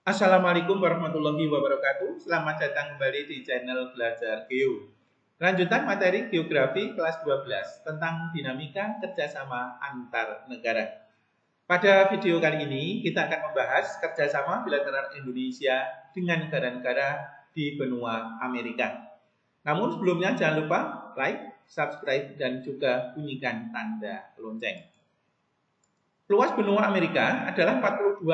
Assalamualaikum warahmatullahi wabarakatuh. Selamat datang kembali di channel Belajar Geo. Lanjutan materi Geografi kelas 12 tentang dinamika kerjasama antar negara. Pada video kali ini kita akan membahas kerjasama bilateral Indonesia dengan negara-negara di benua Amerika. Namun sebelumnya jangan lupa like, subscribe, dan juga bunyikan tanda lonceng. Luas benua Amerika adalah 42,55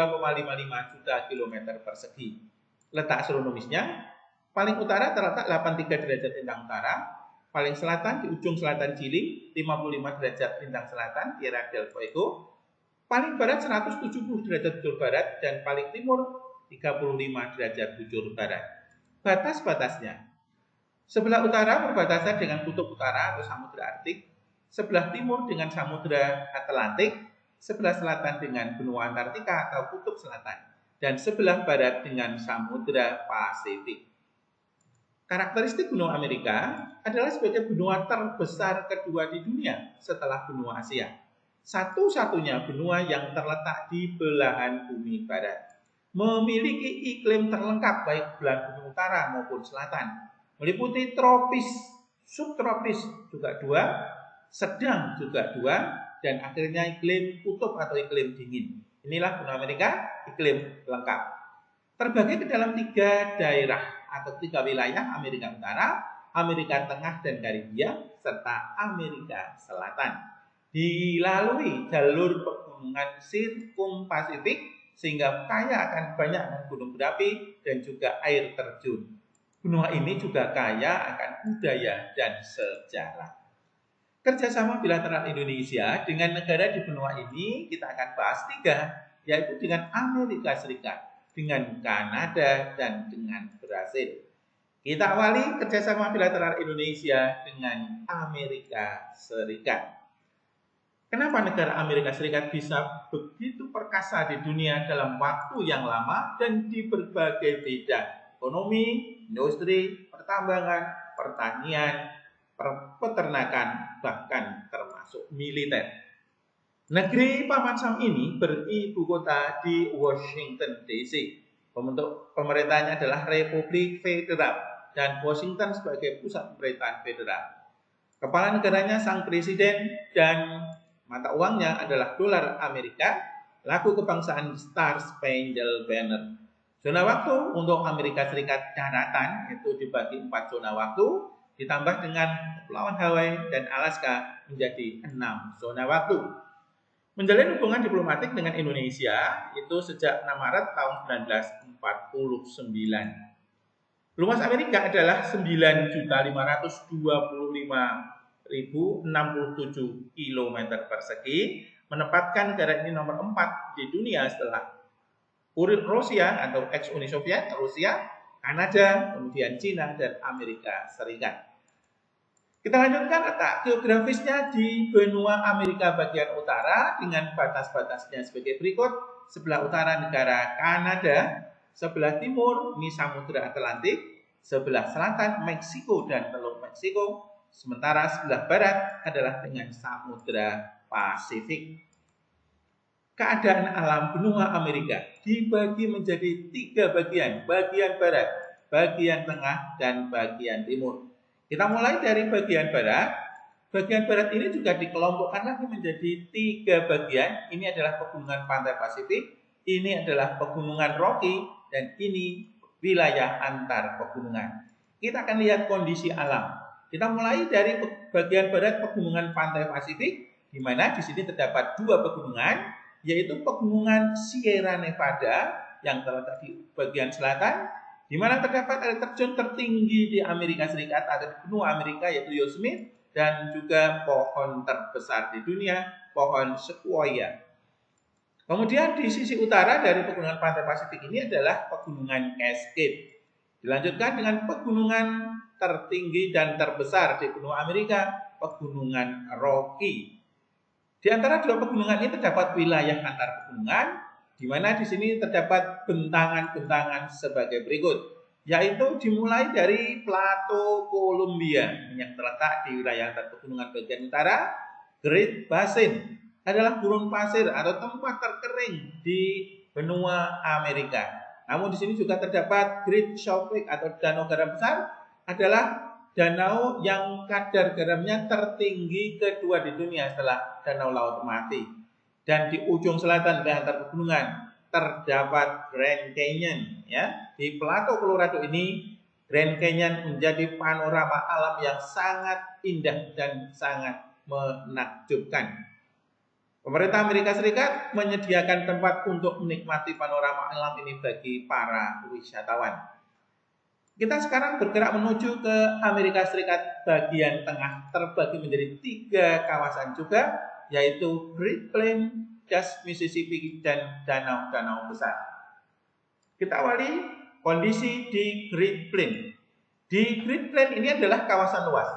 juta kilometer persegi. Letak astronomisnya, paling utara terletak 83 derajat lintang utara, paling selatan di ujung selatan Chili, 55 derajat lintang selatan, Tierra del Fuego, paling barat 170 derajat bujur barat, dan paling timur 35 derajat bujur barat. Batas-batasnya, sebelah utara berbatasan dengan kutub utara atau Samudra Arktik, sebelah timur dengan Samudra Atlantik, sebelah selatan dengan benua Antartika atau kutub selatan, dan sebelah barat dengan Samudra Pasifik. Karakteristik benua Amerika adalah sebagai benua terbesar kedua di dunia setelah benua Asia. Satu-satunya benua yang terletak di belahan bumi barat. Memiliki iklim terlengkap baik belahan bumi utara maupun selatan. Meliputi tropis, subtropis juga dua, sedang juga dua, dan akhirnya iklim kutub atau iklim dingin. Inilah benua Amerika, iklim lengkap. Terbagi ke dalam 3 daerah atau 3 wilayah: Amerika Utara, Amerika Tengah dan Karibia, serta Amerika Selatan. Dilalui jalur pegunungan sirkumpasifik sehingga kaya akan banyak gunung berapi dan juga air terjun. Benua ini juga kaya akan budaya dan sejarah. Kerjasama bilateral Indonesia dengan negara di benua ini kita akan bahas 3, yaitu dengan Amerika Serikat, dengan Kanada, dan dengan Brasil. Kita awali kerjasama bilateral Indonesia dengan Amerika Serikat. Kenapa negara Amerika Serikat bisa begitu perkasa di dunia dalam waktu yang lama dan di berbagai bidang ekonomi, industri, pertambangan, pertanian, peternakan, bahkan termasuk militer. Negeri Paman Sam ini beribu kota di Washington DC. Pembentuk pemerintahnya adalah Republik Federal dan Washington sebagai pusat pemerintahan federal. Kepala negaranya sang presiden dan mata uangnya adalah dolar Amerika. Lagu kebangsaan Star Spangled Banner. Zona waktu untuk Amerika Serikat daratan itu dibagi 4 zona waktu, ditambah dengan Kepulauan Hawaii dan Alaska menjadi 6 zona waktu. Menjalin hubungan diplomatik dengan Indonesia itu sejak 6 Maret tahun 1949. Luas Amerika adalah 9.525.067 km persegi, menempatkan negara ini nomor 4 di dunia setelah Rusia atau ex-Uni Soviet, Rusia, Kanada, kemudian Cina, dan Amerika Serikat. Kita lanjutkan letak geografisnya di benua Amerika bagian utara dengan batas-batasnya sebagai berikut. Sebelah utara negara Kanada, sebelah timur ini Samudra Atlantik, sebelah selatan Meksiko dan Teluk Meksiko, sementara sebelah barat adalah dengan Samudra Pasifik. Keadaan alam benua Amerika dibagi menjadi 3 bagian, bagian barat, bagian tengah, dan bagian timur. Kita mulai dari bagian barat. Bagian barat ini juga dikelompokkan lagi menjadi 3 bagian. Ini adalah pegunungan pantai Pasifik, ini adalah pegunungan Rocky, dan ini wilayah antar pegunungan. Kita akan lihat kondisi alam. Kita mulai dari bagian barat pegunungan pantai Pasifik, di mana di sini terdapat 2 pegunungan, yaitu pegunungan Sierra Nevada yang terletak di bagian selatan, di mana terdapat air terjun tertinggi di Amerika Serikat atau di benua Amerika, yaitu Yosemite, dan juga pohon terbesar di dunia, pohon sequoia. Kemudian di sisi utara dari pegunungan pantai Pasifik ini adalah pegunungan Cascade. Dilanjutkan dengan pegunungan tertinggi dan terbesar di benua Amerika, pegunungan Rocky. Di antara 2 pegunungan ini terdapat wilayah antar pegunungan, di mana di sini terdapat bentangan-bentangan sebagai berikut, yaitu dimulai dari Plato Columbia yang terletak di wilayah antar pegunungan bagian utara. Great Basin adalah gurun pasir atau tempat terkering di benua Amerika. Namun di sini juga terdapat Great Salt Lake atau danau garam besar, adalah danau yang kadar garamnya tertinggi kedua di dunia setelah Danau Laut Mati. Dan di ujung selatan dari antar pegunungan terdapat Grand Canyon. Ya, di Plato Colorado ini Grand Canyon menjadi panorama alam yang sangat indah dan sangat menakjubkan. Pemerintah Amerika Serikat menyediakan tempat untuk menikmati panorama alam ini bagi para wisatawan. Kita sekarang bergerak menuju ke Amerika Serikat bagian tengah, terbagi menjadi 3 kawasan juga, yaitu Great Plains, Das Mississippi, dan danau-danau besar. Kita awali kondisi di Great Plains. Di Great Plains ini adalah kawasan luas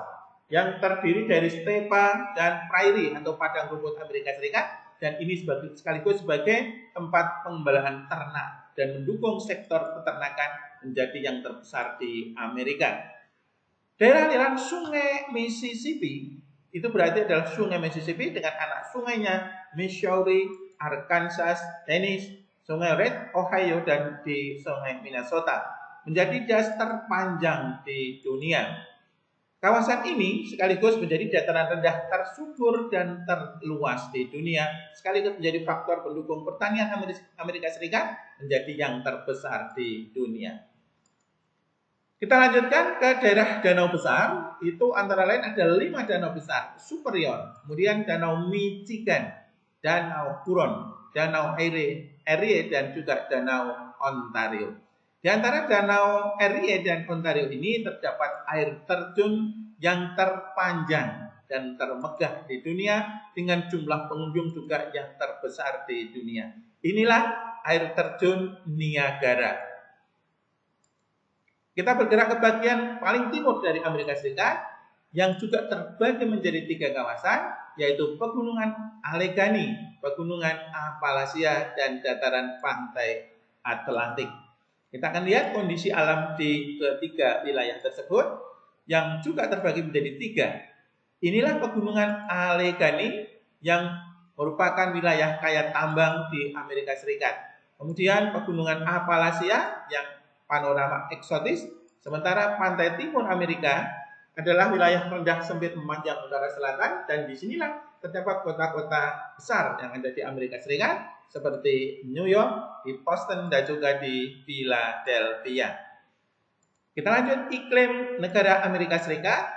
yang terdiri dari stepa dan prairie atau padang rumput Amerika Serikat, dan ini sekaligus sebagai tempat pengembalaan ternak dan mendukung sektor peternakan menjadi yang terbesar di Amerika. Daerah aliran sungai Mississippi itu berarti adalah sungai Mississippi dengan anak sungainya Missouri, Arkansas, Tennessee, sungai Red, Ohio, dan di sungai Minnesota, menjadi das terpanjang di dunia. Kawasan ini sekaligus menjadi dataran rendah tersubur dan terluas di dunia, sekaligus menjadi faktor pendukung pertanian Amerika Serikat menjadi yang terbesar di dunia. Kita lanjutkan ke daerah danau besar, itu antara lain ada 5 danau besar, Superior, kemudian Danau Michigan, Danau Huron, Danau Erie, dan juga Danau Ontario. Di antara Danau Erie dan Ontario ini terdapat air terjun yang terpanjang dan termegah di dunia dengan jumlah pengunjung juga yang terbesar di dunia. Inilah air terjun Niagara. Kita bergerak ke bagian paling timur dari Amerika Serikat yang juga terbagi menjadi 3 kawasan, yaitu Pegunungan Allegheny, Pegunungan Appalachia, dan dataran pantai Atlantik. Kita akan lihat kondisi alam di ketiga wilayah tersebut yang juga terbagi menjadi 3. Inilah Pegunungan Allegheny yang merupakan wilayah kaya tambang di Amerika Serikat. Kemudian Pegunungan Appalachia yang panorama eksotis, sementara pantai timur Amerika adalah wilayah rendah sempit memanjang utara selatan, dan disinilah terdapat kota-kota besar yang ada di Amerika Serikat seperti New York, di Boston, dan juga di Philadelphia. Kita lanjut, iklim negara Amerika Serikat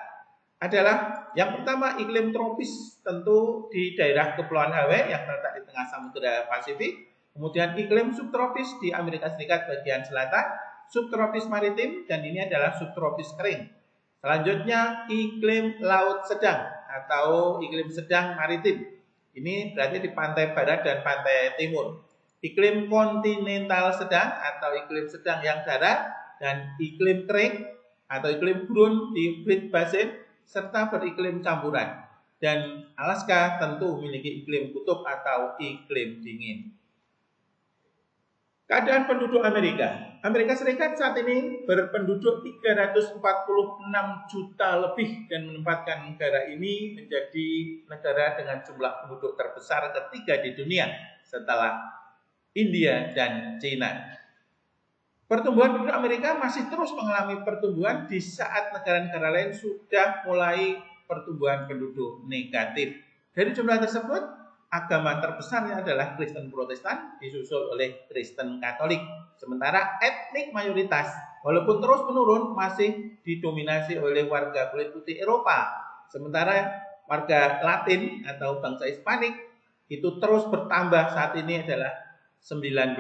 adalah yang pertama iklim tropis, tentu di daerah Kepulauan Hawaii yang terletak di tengah Samudra Pasifik. Kemudian iklim subtropis di Amerika Serikat bagian selatan, subtropis maritim, dan ini adalah subtropis kering. Selanjutnya iklim laut sedang atau iklim sedang maritim. Ini berarti di pantai barat dan pantai timur. Iklim kontinental sedang atau iklim sedang yang darat, dan iklim kering atau iklim gurun di Great Basin, serta beriklim campuran. Dan Alaska tentu memiliki iklim kutub atau iklim dingin. Keadaan penduduk Amerika. Amerika Serikat saat ini berpenduduk 346 juta lebih dan menempatkan negara ini menjadi negara dengan jumlah penduduk terbesar ketiga di dunia setelah India dan China. Pertumbuhan penduduk Amerika masih terus mengalami pertumbuhan di saat negara-negara lain sudah mulai pertumbuhan penduduk negatif. Dari jumlah tersebut, agama terbesarnya adalah Kristen Protestan, disusul oleh Kristen Katolik. Sementara etnik mayoritas, walaupun terus menurun, masih didominasi oleh warga kulit putih Eropa. Sementara warga Latin atau bangsa Hispanik itu terus bertambah, saat ini adalah 19%.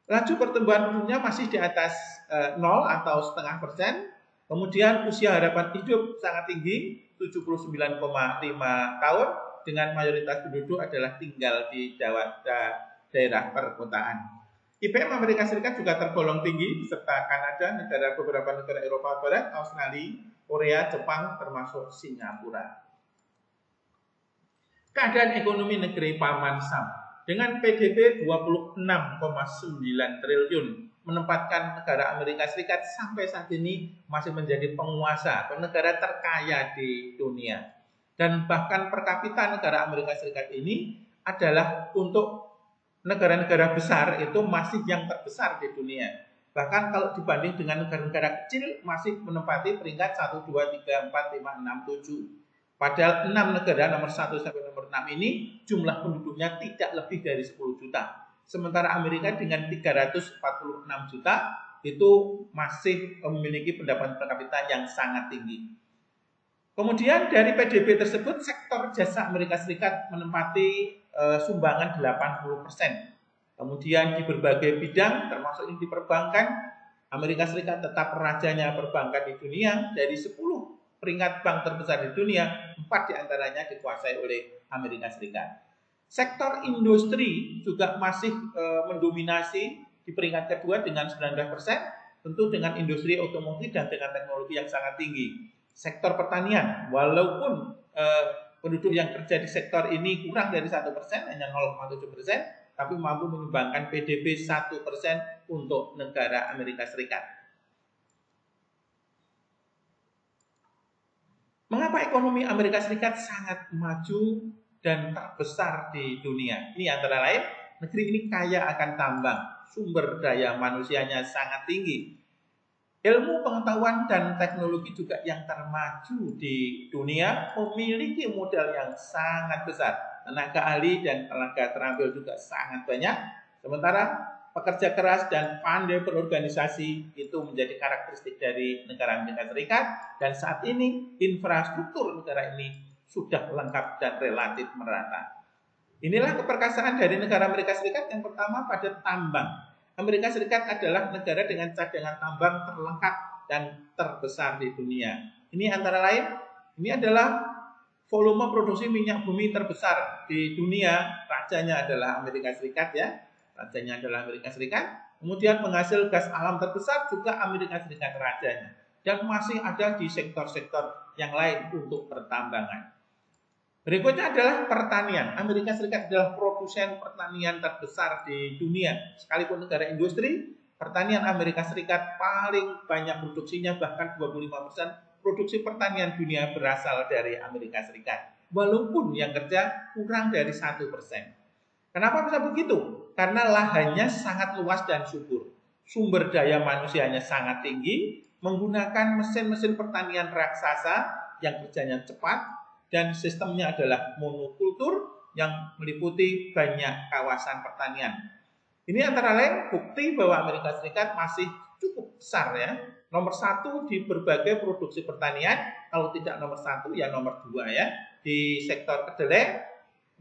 Laju pertumbuhan penduduknya masih di atas 0 atau 0,5%. Kemudian usia harapan hidup sangat tinggi, 79,5 tahun, dengan mayoritas penduduk adalah tinggal di daerah perkotaan. IPM Amerika Serikat juga tergolong tinggi, serta Kanada, beberapa negara Eropa Barat, Australia, Korea, Jepang, termasuk Singapura. Keadaan ekonomi negeri Paman Sam dengan PDB 26,9 triliun menempatkan negara Amerika Serikat sampai saat ini masih menjadi penguasa atau negara terkaya di dunia. Dan bahkan per kapita negara Amerika Serikat ini adalah untuk negara-negara besar itu masih yang terbesar di dunia. Bahkan kalau dibanding dengan negara-negara kecil masih menempati peringkat 1, 2, 3, 4, 5, 6, 7. Padahal 6 negara nomor 1 sampai nomor 6 ini jumlah penduduknya tidak lebih dari 10 juta. Sementara Amerika dengan 346 juta itu masih memiliki pendapatan per kapita yang sangat tinggi. Kemudian dari PDB tersebut sektor jasa Amerika Serikat menempati sumbangan 80%. Kemudian di berbagai bidang termasuk ini di perbankan, Amerika Serikat tetap rajanya perbankan di dunia. Dari 10 peringkat bank terbesar di dunia, 4 diantaranya dikuasai oleh Amerika Serikat. Sektor industri juga masih mendominasi di peringkat kedua dengan 19%, tentu dengan industri otomotif dan dengan teknologi yang sangat tinggi. Sektor pertanian, walaupun penduduk yang kerja di sektor ini kurang dari 1%, hanya 0,7%, tapi mampu menyumbangkan PDB 1% untuk negara Amerika Serikat. Mengapa ekonomi Amerika Serikat sangat maju dan terbesar di dunia? Ini antara lain, negeri ini kaya akan tambang, sumber daya manusianya sangat tinggi. Ilmu pengetahuan dan teknologi juga yang termaju di dunia, memiliki modal yang sangat besar. Tenaga ahli dan tenaga terampil juga sangat banyak. Sementara pekerja keras dan pandai berorganisasi itu menjadi karakteristik dari negara Amerika Serikat. Dan saat ini infrastruktur negara ini sudah lengkap dan relatif merata. Inilah keperkasaan dari negara Amerika Serikat. Yang pertama pada tambang. Amerika Serikat adalah negara dengan cadangan tambang terlengkap dan terbesar di dunia. Ini antara lain, ini adalah volume produksi minyak bumi terbesar di dunia. Rajanya adalah Amerika Serikat ya. Rajanya adalah Amerika Serikat. Kemudian penghasil gas alam terbesar juga Amerika Serikat rajanya. Dan masih ada di sektor-sektor yang lain untuk pertambangan. Berikutnya adalah pertanian. Amerika Serikat adalah produsen pertanian terbesar di dunia. Sekalipun negara industri, pertanian Amerika Serikat paling banyak produksinya, bahkan 25% produksi pertanian dunia berasal dari Amerika Serikat. Walaupun yang kerja kurang dari 1%. Kenapa bisa begitu? Karena lahannya sangat luas dan subur. Sumber daya manusianya sangat tinggi, menggunakan mesin-mesin pertanian raksasa yang kerjanya cepat, dan sistemnya adalah monokultur yang meliputi banyak kawasan pertanian. Ini antara lain bukti bahwa Amerika Serikat masih cukup besar ya. Nomor 1 di berbagai produksi pertanian, kalau tidak nomor 1 ya nomor 2 ya. Di sektor kedelai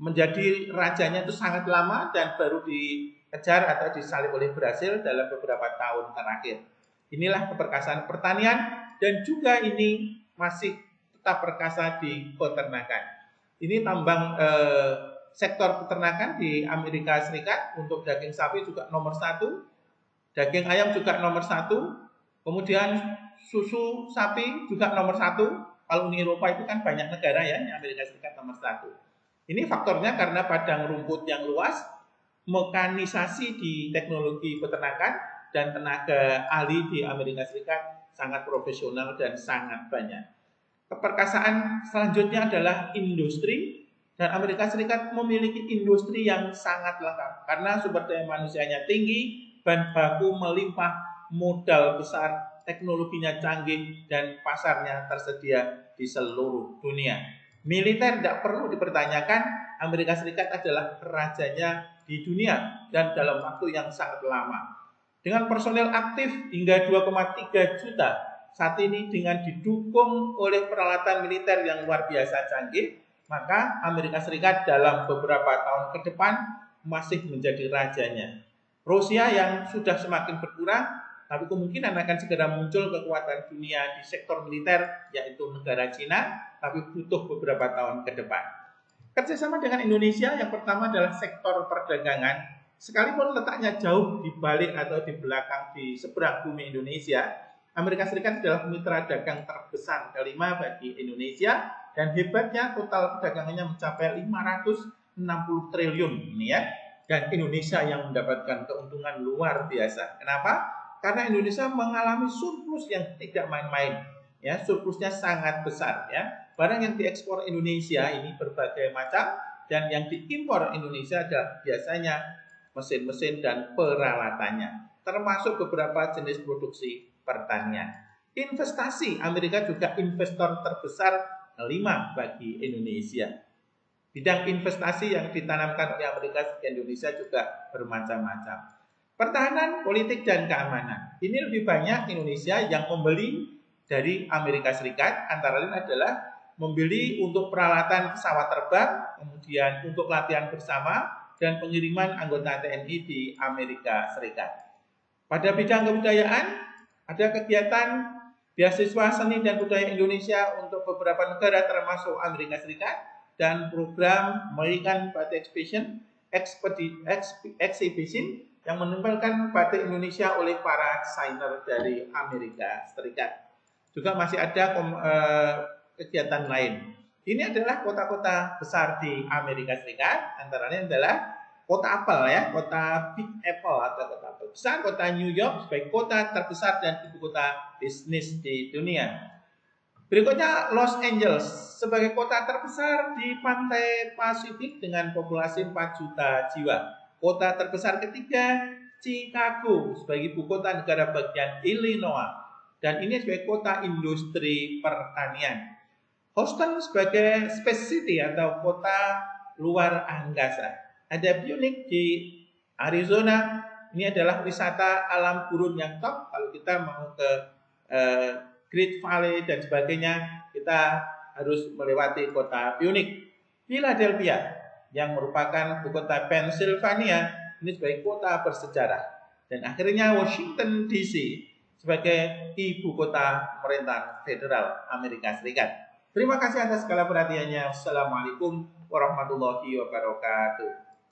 menjadi rajanya itu sangat lama dan baru dikejar atau disalib oleh Brasil dalam beberapa tahun terakhir. Inilah keperkasaan pertanian dan juga ini masih tetap perkasa di peternakan. Ini tambang sektor peternakan di Amerika Serikat untuk daging sapi juga nomor 1, daging ayam juga nomor 1, kemudian susu sapi juga nomor 1. Kalau Uni Eropa itu kan banyak negara ya, Amerika Serikat nomor 1. Ini faktornya karena padang rumput yang luas, mekanisasi di teknologi peternakan, dan tenaga ahli di Amerika Serikat sangat profesional dan sangat banyak. Keperkasaan selanjutnya adalah industri, dan Amerika Serikat memiliki industri yang sangat lengkap karena sumber daya manusianya tinggi, bahan baku melimpah, modal besar, teknologinya canggih, dan pasarnya tersedia di seluruh dunia. Militer tidak perlu dipertanyakan, Amerika Serikat adalah rajanya di dunia dan dalam waktu yang sangat lama. Dengan personel aktif hingga 2,3 juta, saat ini dengan didukung oleh peralatan militer yang luar biasa canggih, maka Amerika Serikat dalam beberapa tahun ke depan masih menjadi rajanya. Rusia yang sudah semakin berkurang, tapi kemungkinan akan segera muncul kekuatan dunia di sektor militer, yaitu negara Cina, tapi butuh beberapa tahun ke depan. Kerjasama dengan Indonesia yang pertama adalah sektor perdagangan. Sekalipun letaknya jauh di balik atau di belakang di seberang bumi Indonesia, Amerika Serikat adalah mitra dagang terbesar kelima bagi Indonesia, dan hebatnya total perdagangannya mencapai 560 triliun ini ya. Dan Indonesia yang mendapatkan keuntungan luar biasa. Kenapa? Karena Indonesia mengalami surplus yang tidak main-main. Ya, surplusnya sangat besar ya. Barang yang diekspor Indonesia ini berbagai macam, dan yang diimpor Indonesia adalah biasanya mesin-mesin dan peralatannya, termasuk beberapa jenis produksi pertanian. Investasi, Amerika juga investor terbesar 5 bagi Indonesia. Bidang investasi yang ditanamkan oleh Amerika di Indonesia juga bermacam-macam. Pertahanan, politik, dan keamanan. Ini lebih banyak Indonesia yang membeli dari Amerika Serikat, antara lain adalah membeli untuk peralatan pesawat terbang, kemudian untuk latihan bersama, dan pengiriman anggota TNI di Amerika Serikat. Pada bidang kebudayaan, ada kegiatan beasiswa seni dan budaya Indonesia untuk beberapa negara termasuk Amerika Serikat, dan program American Batik Exhibition yang menempelkan batik Indonesia oleh para desainer dari Amerika Serikat. Juga masih ada kegiatan lain. Ini adalah kota-kota besar di Amerika Serikat, antara lain adalah kota Apple ya, kota Big Apple atau kota Apple besar, kota New York sebagai kota terbesar dan ibu kota bisnis di dunia. Berikutnya Los Angeles sebagai kota terbesar di pantai Pasifik dengan populasi 4 juta jiwa. Kota terbesar ketiga Chicago sebagai ibu kota negara bagian Illinois, dan ini sebagai kota industri pertanian. Houston sebagai Space City atau kota luar angkasa. Ada Phoenix di Arizona. Ini adalah wisata alam gurun yang top. Kalau kita mau ke Great Valley dan sebagainya, kita harus melewati kota Phoenix. Philadelphia yang merupakan ibu kota Pennsylvania, ini sebagai kota bersejarah. Dan akhirnya Washington DC sebagai ibu kota pemerintahan federal Amerika Serikat. Terima kasih atas segala perhatiannya. Wassalamualaikum warahmatullahi wabarakatuh.